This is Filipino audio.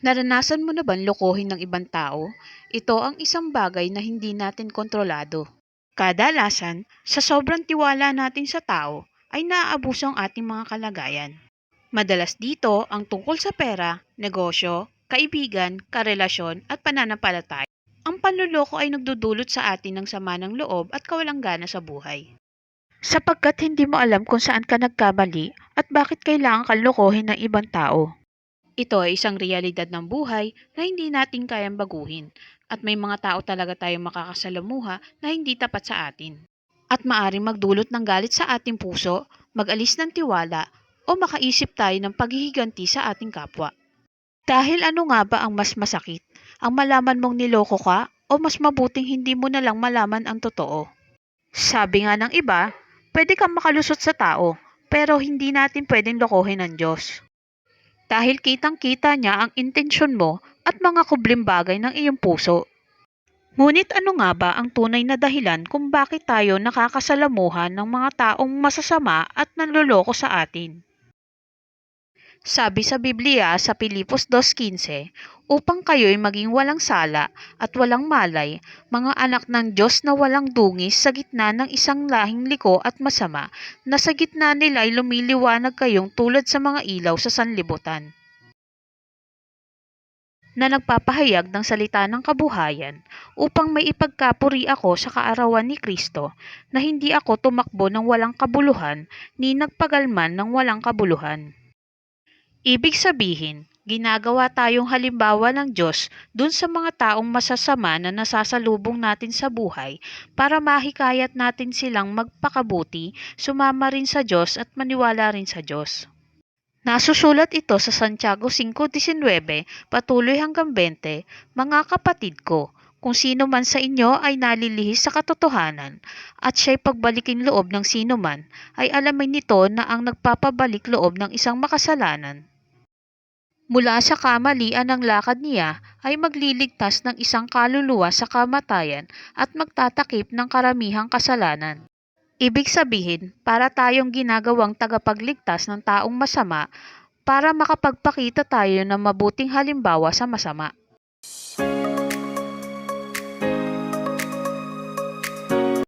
Naranasan mo na bang lokohin ng ibang tao? Ito ang isang bagay na hindi natin kontrolado. Kadalasan, sa sobrang tiwala natin sa tao, ay naaabuso ang ating mga kalagayan. Madalas dito ang tungkol sa pera, negosyo, kaibigan, karelasyon at pananampalataya. Ang panluloko ay nagdudulot sa atin ng sama ng loob at kawalang gana sa buhay. Sapagkat hindi mo alam kung saan ka nagkamali at bakit kailangan kang lokohin ng ibang tao. Ito ay isang realidad ng buhay na hindi natin kayang baguhin at may mga tao talaga tayong makakasalamuha na hindi tapat sa atin. At maaring magdulot ng galit sa ating puso, mag-alis ng tiwala, o makaisip tayo ng paghihiganti sa ating kapwa. Dahil ano nga ba ang mas masakit? Ang malaman mong niloko ka o mas mabuting hindi mo na lang malaman ang totoo? Sabi nga ng iba, pwede kang makalusot sa tao, pero hindi natin pwedeng lokohin ang Diyos. Dahil kitang-kita niya ang intensyon mo at mga kublim bagay ng iyong puso. Ngunit ano nga ba ang tunay na dahilan kung bakit tayo nakakasalamuhan ng mga taong masasama at nanloloko sa atin? Sabi sa Biblia sa Pilipos 2:15, upang kayo'y maging walang sala at walang malay, mga anak ng Diyos na walang dungis sa gitna ng isang lahing liko at masama, na sa gitna nila'y lumiliwanag kayong tulad sa mga ilaw sa sanlibutan, na nagpapahayag ng salita ng kabuhayan, upang may ipagkapuri ako sa kaarawan ni Kristo, na hindi ako tumakbo ng walang kabuluhan, ni nagpagalman ng walang kabuluhan. Ibig sabihin, ginagawa tayong halimbawa ng Diyos dun sa mga taong masasama na nasasalubong natin sa buhay para mahikayat natin silang magpakabuti, sumama rin sa Diyos at maniwala rin sa Diyos. Nasusulat ito sa Santiago 5:19, patuloy hanggang 20, mga kapatid ko, kung sino man sa inyo ay nalilihis sa katotohanan, at siya'y pagbalikin loob ng sino man, ay alamin nito na ang nagpapabalik loob ng isang makasalanan mula sa kamalian ng lakad niya ay magliligtas ng isang kaluluwa sa kamatayan at magtatakip ng karamihang kasalanan. Ibig sabihin, para tayong ginagawang tagapagligtas ng taong masama para makapagpakita tayo ng mabuting halimbawa sa masama.